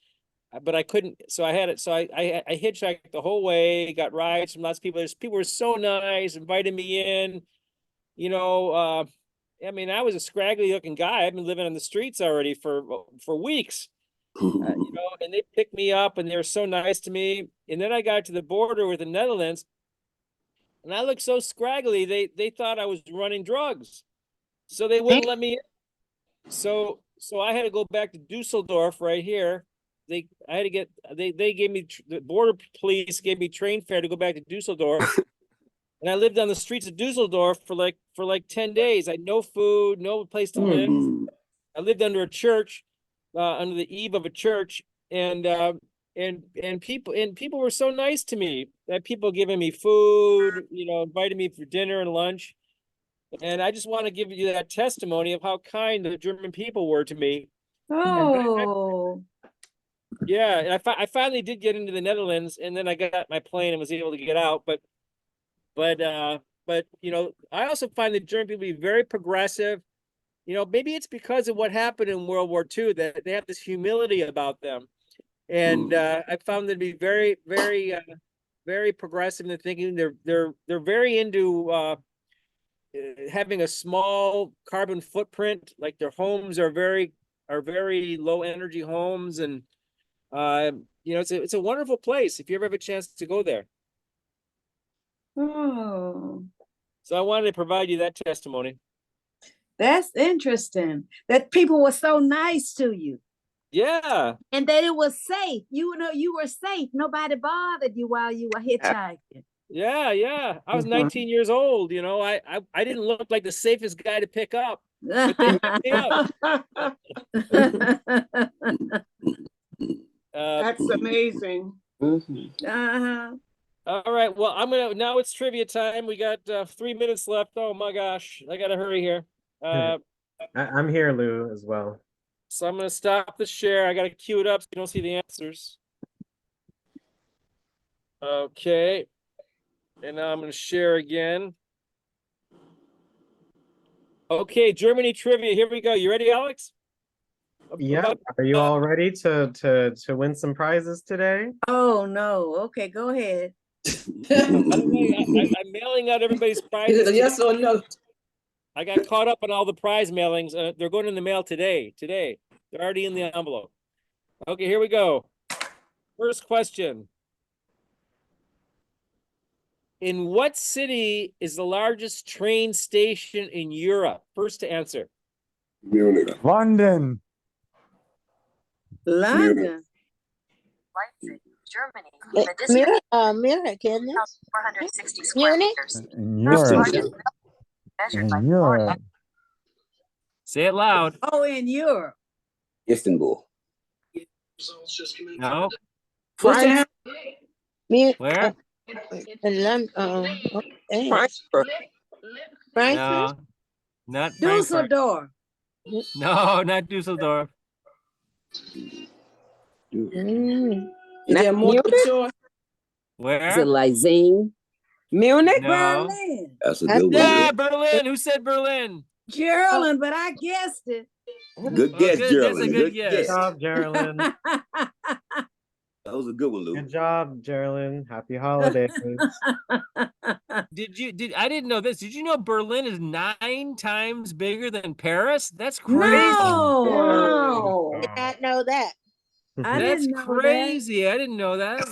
But I couldn't, so I hitchhiked the whole way, got rides from lots of people. People were so nice, invited me in. I mean, I was a scraggly looking guy. I've been living on the streets already for weeks, and they picked me up and they were so nice to me. And then I got to the border with the Netherlands and I looked so scraggly. They thought I was running drugs. So they wouldn't let me in. So I had to go back to Dusseldorf right here. They gave me, the border police gave me train fare to go back to Dusseldorf. And I lived on the streets of Dusseldorf for like 10 days. I had no food, no place to live. I lived under a church, under the eave of a church, and people were so nice to me. That people giving me food, invited me for dinner and lunch. And I just want to give you that testimony of how kind the German people were to me. Oh. Yeah, and I finally did get into the Netherlands, and then I got my plane and was able to get out. But I also find the German people to be very progressive. Maybe it's because of what happened in World War II that they have this humility about them, and I found them to be very, very, very progressive in their thinking. They're very into having a small carbon footprint. Like their homes are very low energy homes, and it's a wonderful place if you ever have a chance to go there. Oh, So I wanted to provide you that testimony. that's interesting. That people were so nice to you. Yeah. And that it was safe. You were safe. Nobody bothered you while you were hitchhiking. Yeah. I was 19 years old. I didn't look like the safest guy to pick up. But they picked me up. That's amazing. Uh-huh. All right. Well, now it's trivia time. We got 3 minutes left. Oh my gosh. I gotta hurry here. I'm here, Lou, as well. So I'm gonna stop the share. I gotta cue it up so you don't see the answers. Okay. And now I'm gonna share again. Okay, Germany trivia. Here we go. You ready, Alex? Yeah. Are you all ready to win some prizes today? Oh no. Okay, go ahead. I'm mailing out everybody's prizes. Yes or no? I got caught up on all the prize mailings. They're going in the mail today. They're already in the envelope. Okay, here we go. First question. In what city is the largest train station in Europe? First to answer. Munich. London. London. Leipzig, Germany. Munich, isn't it? 460 square Munich? meters. In Europe. Measured by In Europe. Say it loud. Oh, in Europe. Istanbul. No. France. Where? Frankfurt. No. Not Frankfurt. Dusseldorf. No, not Dusseldorf. Yeah, more choice. Where? Is it Leipzig? Munich? No. Berlin. That's a good one. Yeah, Berlin. Who said Berlin? Geraldine, but I guessed it. Good guess, good. Geraldine. That's a good guess. Good job, Geraldine. That was a good one, Lou. Good job, Geraldine. Happy holidays. I didn't know this. Did you know Berlin is 9 times bigger than Paris? That's crazy. No. Did not know that. I That's didn't know crazy. I didn't know that.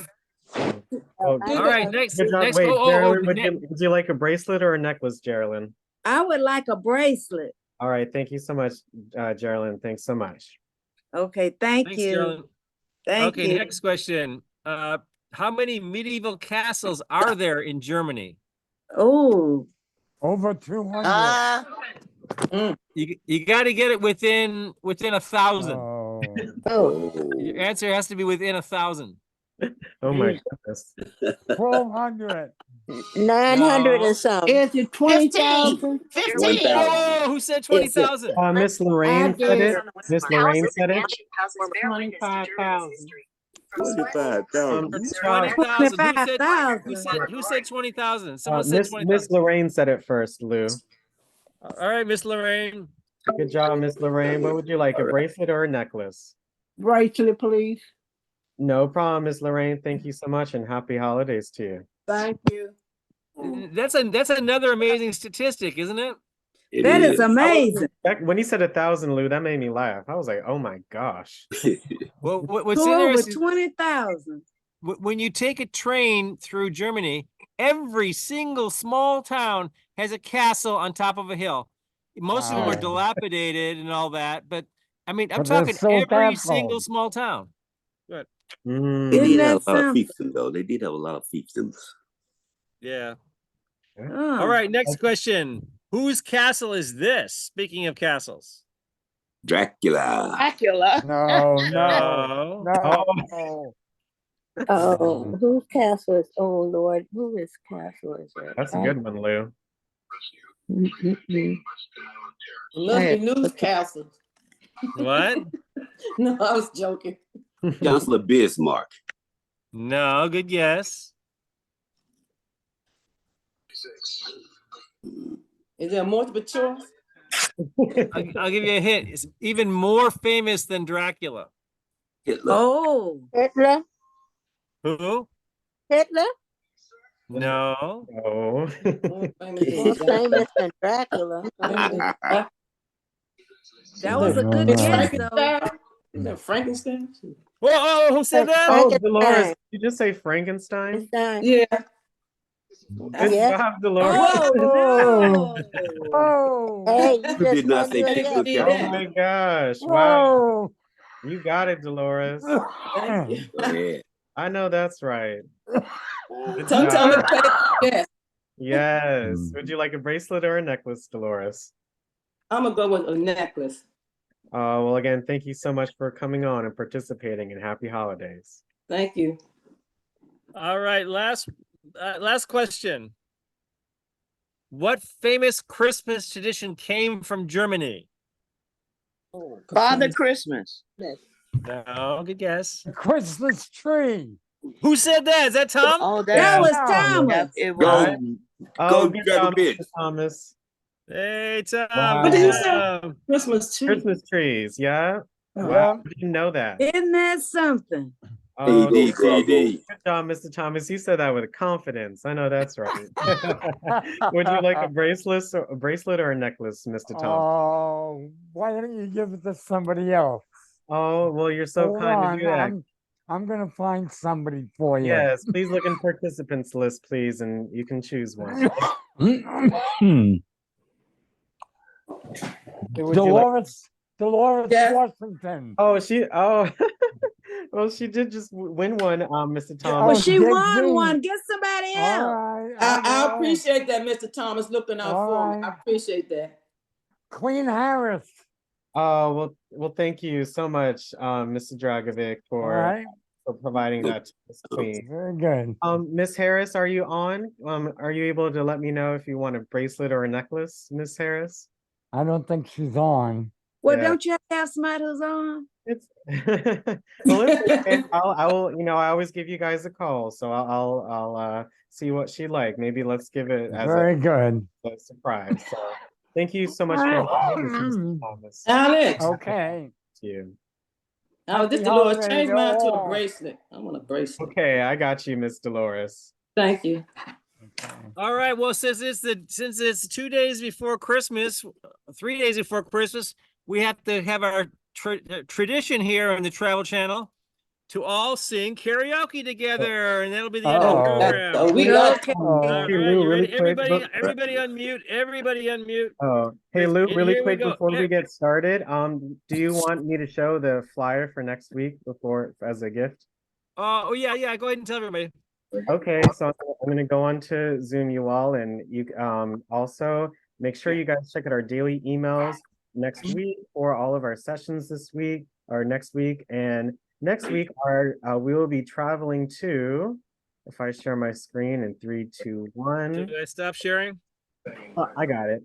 Oh, All right, next, good job. next. Wait, Oh, Geraldine, ne- would you like a bracelet or a necklace, Geraldine? I would like a bracelet. All right, thank you so much, Geraldine. Thanks so much. Okay, thank Thanks, you. Geraldine. Thank Okay, you. next question. How many medieval castles are there in Germany? Oh, Over 200. You got to get it within 1,000. oh, Your answer has to be within 1,000. Oh my goodness. 1,200. 900 No. and something. Is it 20,000? 1,000. Oh, who said 20,000? Miss Lorraine said it. Miss Lorraine said it. 25,000. 25,000. 20,000. 25,000. Who said 20,000? Someone said Miss 20,000. Lorraine said it first, Lou. All right, Miss Lorraine. Good job, Miss Lorraine. What would you like, a bracelet or a necklace? Bracelet, please. No problem, Miss Lorraine. Thank you so much, and happy holidays to you. Thank you. That's another amazing statistic, isn't it? that is amazing. When he said 1,000, Lou, that made me laugh. I was like, oh my gosh. Well, what's To over interesting, 20,000. when you take a train through Germany, every single small town has a castle on top of a hill. Most of them are Wow. dilapidated and all that, but I mean, I'm But they're talking so every careful. single small town. Good. They Isn't did that have a lot of something? fiefdoms, though. They did have a lot of fiefdoms. Yeah. Oh. All right, next question. Whose castle is this? Speaking of castles. Dracula. Dracula. No, No. no. Oh, whose castle is? Oh Lord, whose castle is it? That's a good one, Lou. Must be Newcastle. What? No, I was joking. Chancellor Bismarck. No, good guess. Is there multiple choice? I'll give you a hint. It's even more famous than Dracula. Hitler. Oh, Hitler? Who? Hitler? No. Oh. More famous than Dracula. that was a good guess, though. Is that Frankenstein? Whoa, who said that? Oh, Frankenstein. Dolores, did you just say Frankenstein? Yeah. Good Yes. job, Dolores. Oh, Oh. Hey, you Who just did not won say your Kick guess. Lookout? Oh my gosh. Wow. Whoa. You got it, Dolores. Go ahead. I know that's right. Good Sometimes job. it pays. Yes. Yes. Would you like a bracelet or a necklace, Dolores? I'm gonna go with a necklace. Well, again, thank you so much for coming on and participating, and happy holidays. Thank you. All right, last question. What famous Christmas tradition came from Germany? Father Christmas. No, good guess. The Christmas tree. Who said that? Is that Tom? Oh, that was Yep, Thomas. it Go, was. go, good Trevor job, Bitch. Mr. Thomas. Hey, Tom. Wow. What good did you say? job. Christmas tree. Christmas trees, yeah. Yeah. Wow, I didn't know that. Isn't that something? Oh, TD, TD. good job, Mr. Thomas. You said that with confidence. I know that's right. Would you like a bracelet or a necklace, Mr. Thomas? Oh, why don't you give it to somebody else? Oh, well, you're so Hold kind on, to do that. I'm gonna find somebody for you. Yes, please look in participants list, please, and you can choose one. Dolores Yes. Washington. Oh, well, she did just win one, Mr. Well, Thomas. she did won we? one. Get somebody All else. right, I appreciate that, Mr. Thomas, looking out All for me. I right. appreciate that. Queen Harris. Oh, well, thank you so much, Mr. Dragovic, All for right, providing that to us, Queen. very good. Miss Harris, are you on? Are you able to let me know if you want a bracelet or a necklace, Miss Harris? I don't think she's on. Well, Yeah. don't you have somebody who's on? It's well, it's okay. I will, I always give you guys a call, so I'll see what she like. Maybe let's give it as Very good. a surprise. So thank you so much for Mr. Thomas. Alex. Okay. To you. Oh, this Happy Dolores, holidays, change mine to a all. bracelet. I want a bracelet. Okay, I got you, Miss Dolores. Thank you. All right. Well, since it's 2 days before Christmas, 3 days before Christmas, we have to have our tradition here on the Travel Channel to all sing karaoke together, and that'll be the end of the Oh, program. we got All Hey, right, Lou, you really ready? quick. Everybody unmute. Everybody unmute. Oh, hey Lou, And really here we quick go. before we get started, do you want me to show the flyer for next week before as a gift? Oh yeah. Go ahead and tell everybody. Okay, so I'm gonna go on to Zoom you all, and you also make sure you guys check out our daily emails next week for all of our sessions this week or next week. And next week we will be traveling to, if I share my screen in 3, 2, 1. Did I stop sharing? I got it.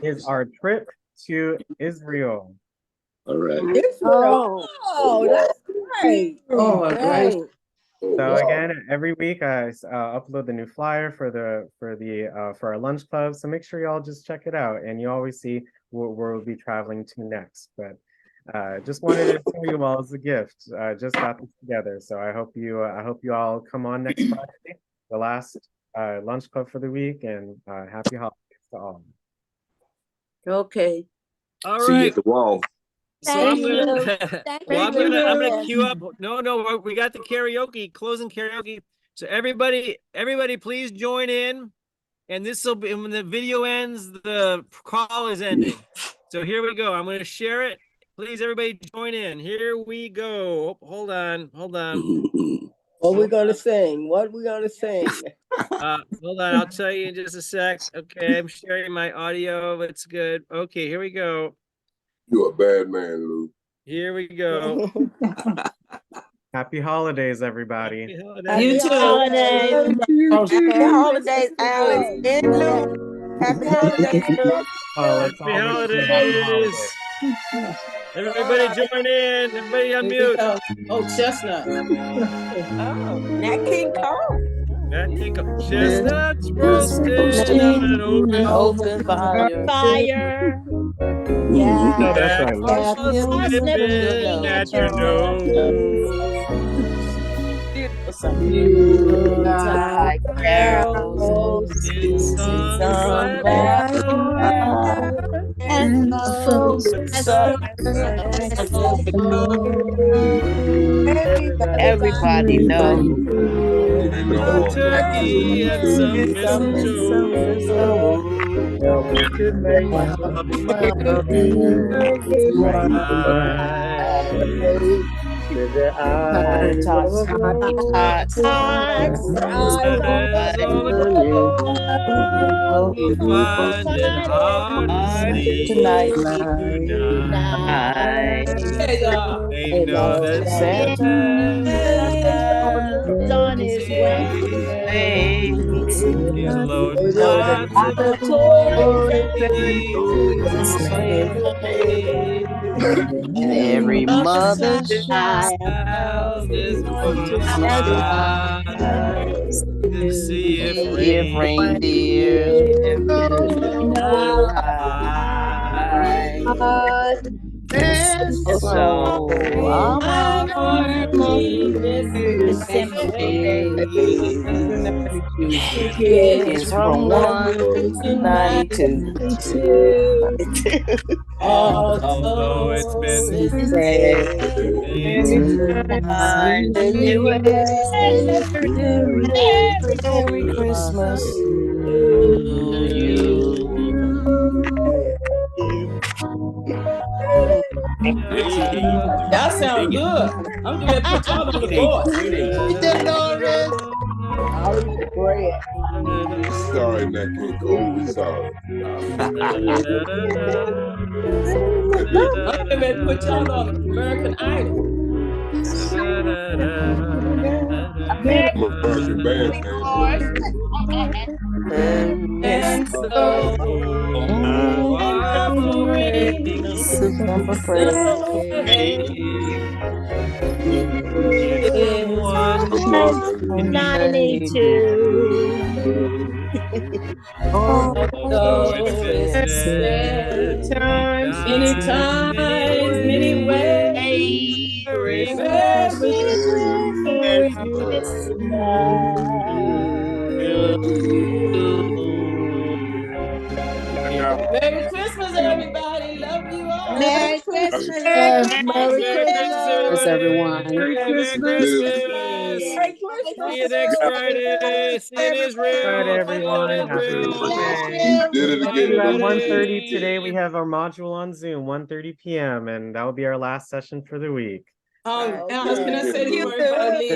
Is our trip to Israel. All right. Oh, that's great. Oh, my gosh. So again, every week I upload the new flyer for our lunch club. So make sure y'all just check it out, and you always see where we'll be traveling to next. But just wanted to show you all as a gift. Just got this together, so I hope you all come on next Friday, the last lunch club for the week, and happy holidays to all. Okay. All See you right. at the wall. So Thank I'm gonna, you. I'm gonna queue up. No, we got the karaoke, closing karaoke. So everybody, please join in. And this will be, when the video ends, the call is ending. So here we go. I'm gonna share it. Please, everybody, join in. Here we go. Hold on. What we gonna sing? What we gonna sing? Hold on. I'll tell you in just a sec. Okay, I'm sharing my audio. It's good. Okay, here we go. You're a bad man, Lou. Here we go. Happy holidays, everybody. You too. Holidays. Happy holidays, Alex and Lou. Happy holidays, Lou. Oh, let's Happy all wish you a happy holidays. holiday. Everybody join in. Everybody unmute. Oh, Chestnut. Oh, Nat King Cole. Nat King Cole. Chestnuts roasted on an open fire. Fire. No, that's right. Apple slipping at your nose. Like carols in sunset and everybody knows. No turkey and some mistletoe. You find it hard to sleep tonight. They know that Santa's on his way. He's loading lots of toys and every mother's child is going to smile to see if reindeers can fly. So I'm going December is from 1 to 92. Although it's been said Merry Christmas to you. That sounds good. I'm gonna put y'all on the board. Sorry, Nat King Cole. We sorry. I'm gonna put y'all on American Idol. Virgin band And so it's 92. Although it's said times, many times, many ways, Merry Christmas, everybody. Love you all. Merry Christmas. Merry Christmas, everybody. everyone. Merry Christmas. See you next Friday. See you in Israel. Right, everyone. See you in Happy Israel. Thanksgiving. See you at 1:30 Everybody. today. We have our module on Zoom, 1:30 p.m. and that will be our last session for the week. I was gonna say to everybody.